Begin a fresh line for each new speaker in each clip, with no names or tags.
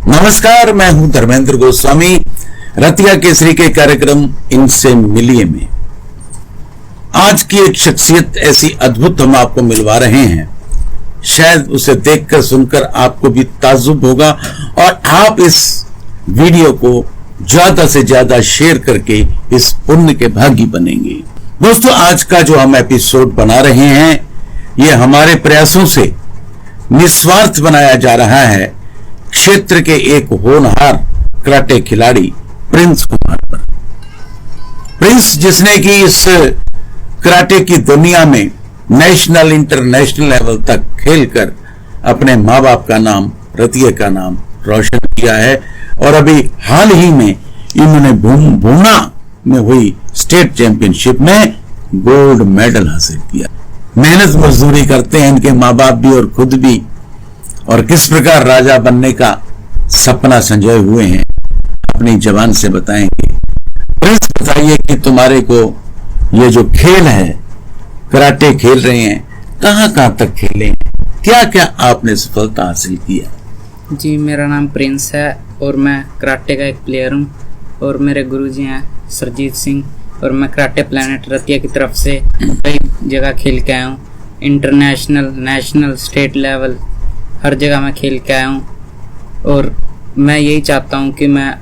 नमस्कार, मैं हूं धर्मेंद्र गोस्वामी। रतिया केसरी के कार्यक्रम इनसे मिलिए में आज की एक शख्सियत ऐसी अद्भुत हम आपको मिलवा रहे हैं। शायद उसे देखकर सुनकर आपको भी ताज्जुब होगा और आप इस वीडियो को ज्यादा से ज्यादा शेयर करके इस पुण्य के भागी बनेंगे। दोस्तों, आज का जो हम एपिसोड बना रहे हैं ये हमारे प्रयासों से निस्वार्थ बनाया जा रहा है क्षेत्र के एक होनहार कराटे खिलाड़ी प्रिंस कुमार पर। प्रिंस जिसने कि इस कराटे की दुनिया में नेशनल इंटरनेशनल लेवल तक खेलकर अपने माँ बाप का नाम, रतिया का नाम रोशन किया है और अभी हाल ही में इन्होंने भूना में हुई स्टेट चैंपियनशिप में गोल्ड मेडल हासिल किया। मेहनत मजदूरी करते हैं इनके माँ बाप भी और खुद भी, और किस प्रकार राजा बनने का सपना संजोए हुए हैं अपनी जबान से बताएंगे। प्रिंस, बताइए कि तुम्हारे को ये जो खेल है, कराटे खेल रहे हैं, कहां कहां तक खेले, क्या क्या आपने सफलता हासिल किया?
जी, मेरा नाम प्रिंस है और मैं कराटे का एक प्लेयर हूं और मेरे गुरुजी हैं सरजीत सिंह और मैं कराटे प्लेनेट रतिया की तरफ से कई जगह खेल के आया हूं। इंटरनेशनल, नेशनल, स्टेट लेवल हर जगह मैं खेल के आया हूँ और मैं यही चाहता हूँ कि मैं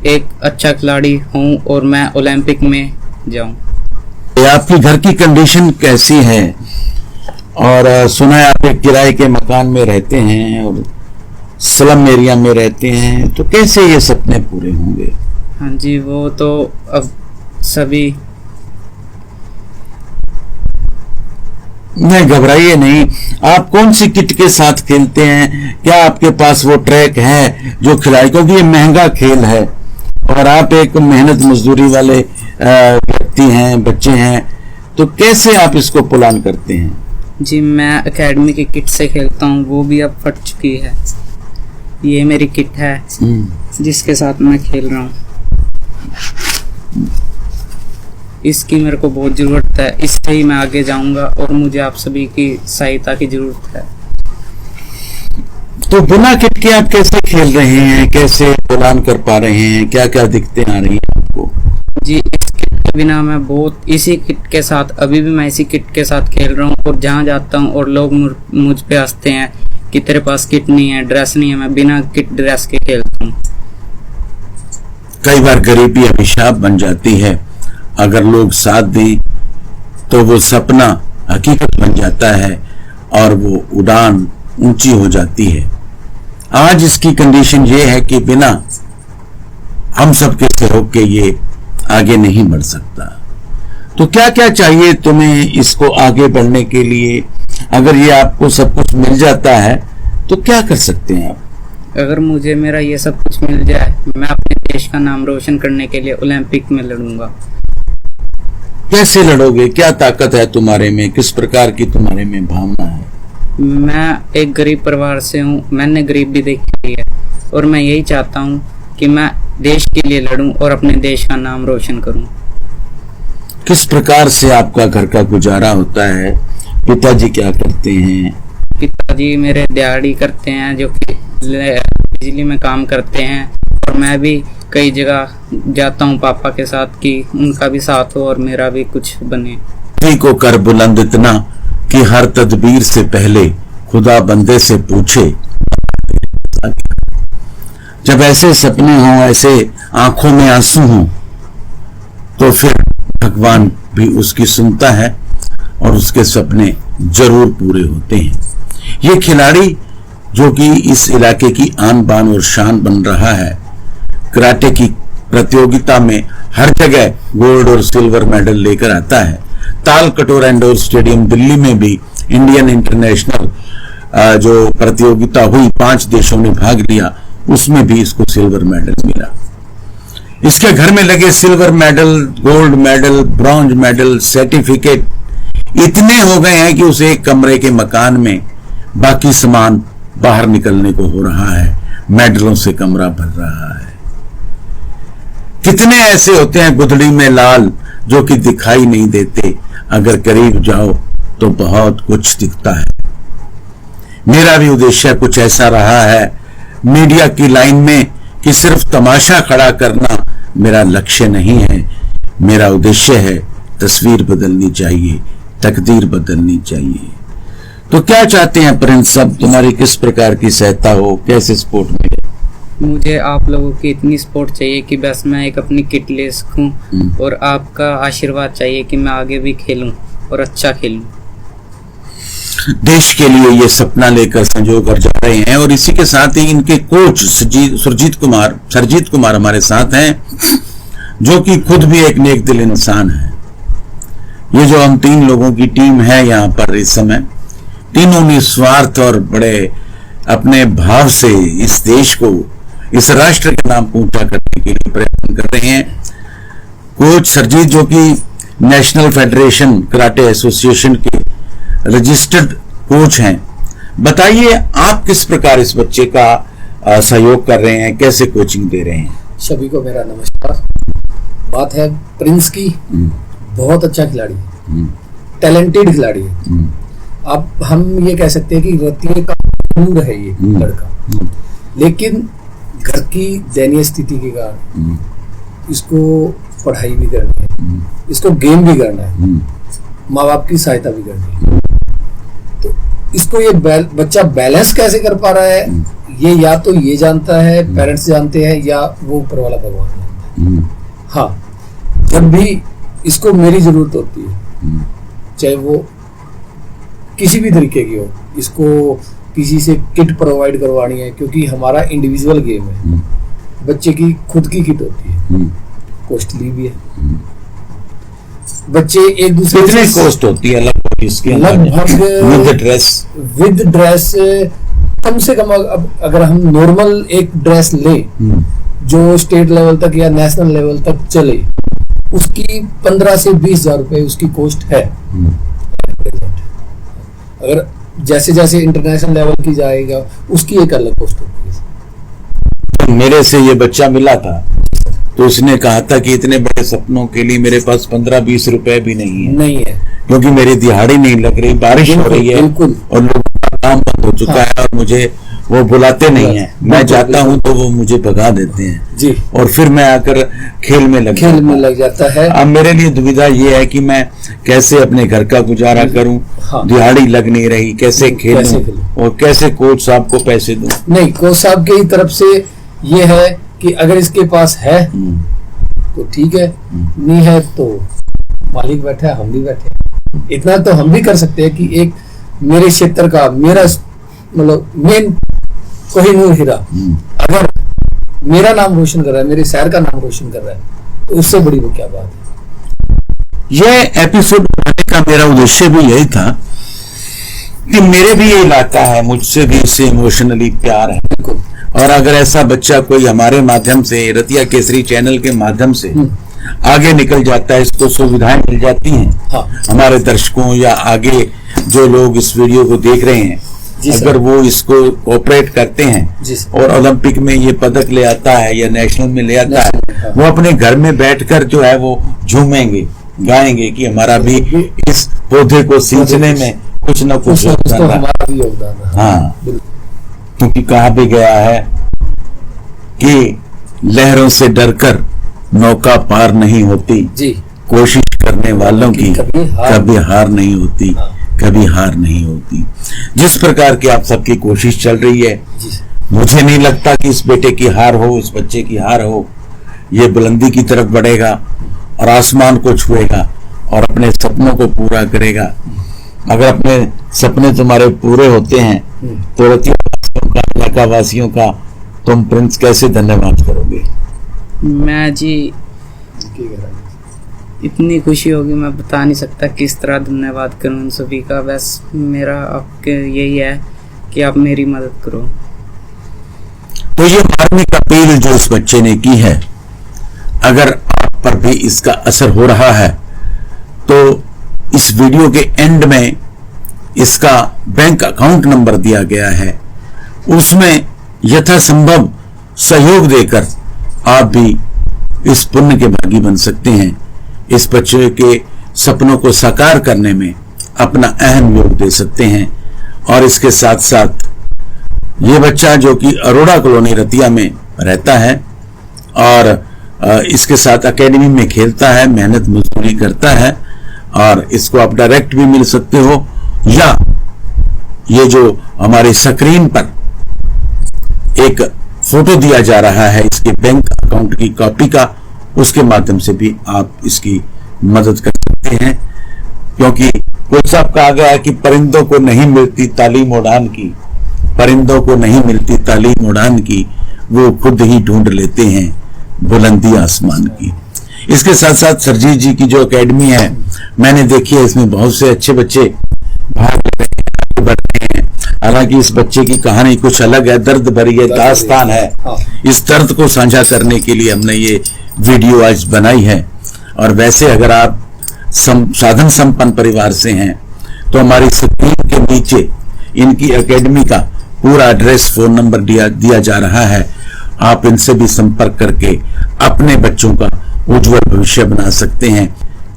एक अच्छा खिलाड़ी हूँ और मैं ओलंपिक में जाऊँ।
आपकी घर की कंडीशन कैसी है? और सुना है आप एक किराए के मकान में रहते हैं और स्लम एरिया में रहते हैं, तो कैसे ये सपने पूरे होंगे?
हाँ जी, वो तो अब सभी
नहीं, घबराइए नहीं। आप कौन सी किट के साथ खेलते हैं? क्या आपके पास वो ट्रैक है जो खिलाड़ी, क्योंकि ये महंगा खेल है और आप एक मेहनत मजदूरी वाले व्यक्ति हैं, बच्चे हैं, तो कैसे आप इसको पुलान करते हैं?
जी, मैं एकेडमी की किट से खेलता हूँ, वो भी अब फट चुकी है। ये मेरी किट है जिसके साथ मैं खेल रहा हूँ। इसकी मेरे को बहुत जरूरत है, इससे ही मैं आगे जाऊंगा और मुझे आप सभी की सहायता की जरूरत है।
तो बिना किट के आप कैसे खेल रहे हैं, कैसे पुलान कर पा रहे हैं, क्या क्या दिक्कतें आ रही हैं आपको?
जी, इस किट के बिना मैं बहुत, इसी किट के साथ अभी भी मैं इसी किट के साथ खेल रहा हूँ और जहाँ जाता हूँ और लोग मुझ पे हंसते हैं कि तेरे पास किट नहीं है, ड्रेस नहीं है, मैं बिना किट ड्रेस के खेलता हूँ।
कई बार गरीबी अभिशाप बन जाती है, अगर लोग साथ दें तो वो सपना हकीकत बन जाता है और वो उड़ान ऊंची हो जाती है। आज इसकी कंडीशन ये है कि बिना हम सबके सहयोग के ये आगे नहीं बढ़ सकता। तो क्या क्या चाहिए तुम्हें इसको आगे बढ़ने के लिए? अगर ये आपको सब कुछ मिल जाता है तो क्या कर सकते हैं आप?
अगर मुझे मेरा ये सब कुछ मिल जाए, मैं अपने देश का नाम रोशन करने के लिए ओलंपिक में लड़ूंगा।
कैसे लड़ोगे? क्या ताकत है तुम्हारे में? किस प्रकार की तुम्हारे में भावना है?
मैं एक गरीब परिवार से हूँ, मैंने गरीबी देखी है और मैं यही चाहता हूँ कि मैं देश के लिए लड़ूं और अपने देश का नाम रोशन करूं।
किस प्रकार से आपका घर का गुजारा होता है? पिताजी क्या करते हैं?
पिताजी मेरे दिहाड़ी करते हैं, जो कि बिजली में काम करते हैं, और मैं भी कई जगह जाता हूँ पापा के साथ कि उनका भी साथ हो और मेरा भी कुछ बने।
किसी को कर बुलंद इतना कि हर तदबीर से पहले खुदा बंदे से पूछे। जब ऐसे सपने हों, ऐसे आंखों में आंसू हों, तो फिर भगवान भी उसकी सुनता है और उसके सपने जरूर पूरे होते हैं। ये खिलाड़ी जो कि इस इलाके की आन बान और शान बन रहा है, कराटे की प्रतियोगिता में हर जगह गोल्ड और सिल्वर मेडल लेकर आता है। ताल कटोरा इंडोर स्टेडियम दिल्ली में भी इंडियन इंटरनेशनल जो प्रतियोगिता हुई, 5 देशों ने भाग लिया, उसमें भी इसको सिल्वर मेडल मिला। इसके घर में लगे silver medal, gold medal, bronze medal, certificate इतने हो गए हैं कि उस एक कमरे के मकान में बाकी सामान बाहर निकलने को हो रहा है, मेडलों से कमरा भर रहा है। कितने ऐसे होते हैं गुदड़ी में लाल जो कि दिखाई नहीं देते, अगर करीब जाओ तो बहुत कुछ दिखता है। मेरा भी उद्देश्य कुछ ऐसा रहा है मीडिया की लाइन में कि सिर्फ तमाशा खड़ा करना मेरा लक्ष्य नहीं है। मेरा उद्देश्य है तस्वीर बदलनी चाहिए, तकदीर बदलनी चाहिए। तो क्या चाहते हैं प्रिंस साहब, तुम्हारी किस प्रकार की सहायता हो, कैसे सपोर्ट मिले?
मुझे आप लोगों की इतनी सपोर्ट चाहिए कि बस मैं एक अपनी किट ले सकूं, और आपका आशीर्वाद चाहिए कि मैं आगे भी खेलूं और अच्छा खेलूं।
देश के लिए ये सपना लेकर संजो कर जा रहे हैं। और इसी के साथ ही इनके कोच सरजीत कुमार हमारे साथ हैं, जो कि खुद भी एक नेक दिल इंसान है। ये जो हम 3 लोगों की टीम है यहाँ पर इस समय, तीनों निस्वार्थ और बड़े अपने भाव से इस देश को, इस राष्ट्र के नाम ऊंचा करने के लिए प्रयत्न कर रहे हैं। कोच सरजीत, जो कि नेशनल फेडरेशन कराटे एसोसिएशन के रजिस्टर्ड कोच हैं, बताइए आप किस प्रकार इस बच्चे का सहयोग कर रहे हैं, कैसे कोचिंग दे रहे हैं?
सभी को मेरा नमस्कार। बात है प्रिंस की, बहुत अच्छा खिलाड़ी है, टैलेंटेड खिलाड़ी है। अब हम ये कह सकते हैं कि रतिये का दूर है ये लड़का, लेकिन घर की दयनीय स्थिति के कारण इसको पढ़ाई भी करनी है, इसको गेम भी करना है, माँ बाप की सहायता भी करनी है। तो इसको ये बच्चा बैलेंस कैसे कर पा रहा है, ये या तो ये जानता है, पेरेंट्स जानते हैं, या वो ऊपर वाला भगवान जानता है। हाँ, जब भी इसको मेरी जरूरत होती है, चाहे वो किसी भी तरीके की हो, इसको किसी से किट प्रोवाइड करवानी है, क्योंकि हमारा इंडिविजुअल गेम है, बच्चे की खुद की किट होती है, कॉस्टली भी है। बच्चे एक दूसरे
कितने कॉस्ट होती है
लगभग विद ड्रेस कम से कम, अगर हम नॉर्मल एक ड्रेस ले जो स्टेट लेवल तक या नेशनल लेवल तक चले, उसकी 15 से 20 हजार रुपए उसकी कॉस्ट है। अगर जैसे जैसे इंटरनेशनल लेवल की जाएगा, उसकी एक अलग कॉस्ट होती है।
मेरे से ये बच्चा मिला था तो उसने कहा था कि इतने बड़े सपनों के लिए मेरे पास 15-20 रुपए भी नहीं है, क्योंकि मेरी दिहाड़ी नहीं लग रही, बारिश हो रही है और लोगों का काम बंद हो चुका है, और मुझे वो बुलाते नहीं है। मैं जाता हूँ तो वो मुझे भगा देते हैं
जी,
और फिर मैं आकर खेल में लग जाता है। अब मेरे लिए दुविधा ये है कि मैं कैसे अपने घर का गुजारा करूं, दिहाड़ी लग नहीं रही, कैसे खेलूं और कैसे कोच साहब को पैसे दूं।
नहीं, कोच साहब की तरफ से ये है कि अगर इसके पास है तो ठीक है, नहीं है तो मालिक बैठा है, हम भी बैठे। इतना तो हम भी कर सकते हैं कि एक मेरे क्षेत्र का, मेरा मतलब मेन कोहिनूर हीरा अगर मेरा नाम रोशन कर रहा है, मेरे शहर का नाम रोशन कर रहा है, तो उससे बड़ी वो क्या बात है।
यह एपिसोड बनाने का मेरा उद्देश्य भी यही था कि मेरे भी ये इलाका है, मुझसे भी इससे इमोशनली प्यार है, और अगर ऐसा बच्चा कोई हमारे माध्यम से, रतिया केसरी चैनल के माध्यम से आगे निकल जाता है, इसको सुविधाएं मिल जाती हैं, हमारे दर्शकों या आगे जो लोग इस वीडियो को देख रहे हैं, अगर वो इसको कोऑपरेट करते हैं और ओलंपिक में ये पदक ले आता है या नेशनल में ले आता है, वो अपने घर में बैठकर जो है वो झूमेंगे, गाएंगे कि हमारा भी इस पौधे को सींचने में कुछ न कुछ योगदान। हाँ, क्योंकि कहा भी गया है कि लहरों से डरकर नौका पार नहीं होती, कोशिश करने वालों की कभी हार नहीं होती, कभी हार नहीं होती। जिस प्रकार की आप सबकी कोशिश चल रही है, मुझे नहीं लगता कि इस बेटे की हार हो, इस बच्चे की हार हो। ये बुलंदी की तरफ बढ़ेगा और आसमान को छुएगा और अपने सपनों को पूरा करेगा। अगर अपने सपने तुम्हारे पूरे होते हैं तो रतिया इलाका वासियों का तुम प्रिंस कैसे धन्यवाद करोगे?
मैं जी इतनी खुशी होगी, मैं बता नहीं सकता किस तरह धन्यवाद करूं उन सभी का। बस मेरा आपके यही है कि आप मेरी मदद करो।
तो ये मार्मिक अपील जो इस बच्चे ने की है, अगर आप पर भी इसका असर हो रहा है तो इस वीडियो के एंड में इसका बैंक अकाउंट नंबर दिया गया है, उसमें यथासंभव सहयोग देकर आप भी इस पुण्य के भागी बन सकते हैं। इस बच्चे के सपनों को साकार करने में अपना अहम योग दे सकते हैं। और इसके साथ साथ ये बच्चा जो कि अरोड़ा कॉलोनी रतिया में रहता है और इसके साथ एकेडमी में खेलता है, मेहनत मजदूरी करता है, और इसको आप डायरेक्ट भी मिल सकते हो या ये जो हमारे स्क्रीन पर एक फोटो दिया जा रहा है इसके बैंक अकाउंट की कॉपी का, उसके माध्यम से भी आप इसकी मदद कर सकते हैं। क्योंकि कोई साहब कहा गया है कि परिंदों को नहीं मिलती तालीम उड़ान की, परिंदों को नहीं मिलती तालीम उड़ान की, वो खुद ही ढूंढ लेते हैं बुलंदी आसमान की। इसके साथ साथ सरजीत जी की जो एकेडमी है मैंने देखी है, इसमें बहुत से अच्छे बच्चे भाग ले रहे हैं, बढ़ रहे हैं। हालांकि इस बच्चे की कहानी कुछ अलग है, दर्द भरी है, दास्तान है। इस दर्द को साझा करने के लिए हमने ये वीडियो आज बनाई है। और वैसे अगर आप साधन संपन्न परिवार से हैं तो हमारी स्क्रीन के नीचे इनकी एकेडमी का पूरा एड्रेस, फोन नंबर दिया जा रहा है। आप इनसे भी संपर्क करके अपने बच्चों का उज्जवल भविष्य बना सकते हैं।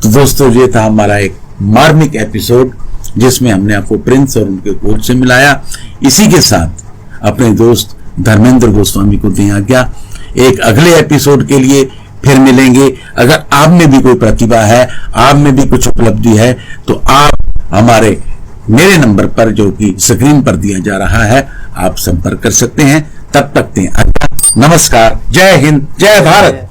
तो दोस्तों, ये था हमारा एक मार्मिक एपिसोड जिसमें हमने आपको प्रिंस और उनके कोच से मिलाया। इसी के साथ अपने दोस्त धर्मेंद्र गोस्वामी को दें आज्ञा। एक अगले एपिसोड के लिए फिर मिलेंगे। अगर आप में भी कोई प्रतिभा है, आप में भी कुछ उपलब्धि है, तो आप मेरे नंबर पर जो कि स्क्रीन पर दिया जा रहा है आप संपर्क कर सकते हैं। तब तक दें आज्ञा। नमस्कार। जय हिंद, जय भारत।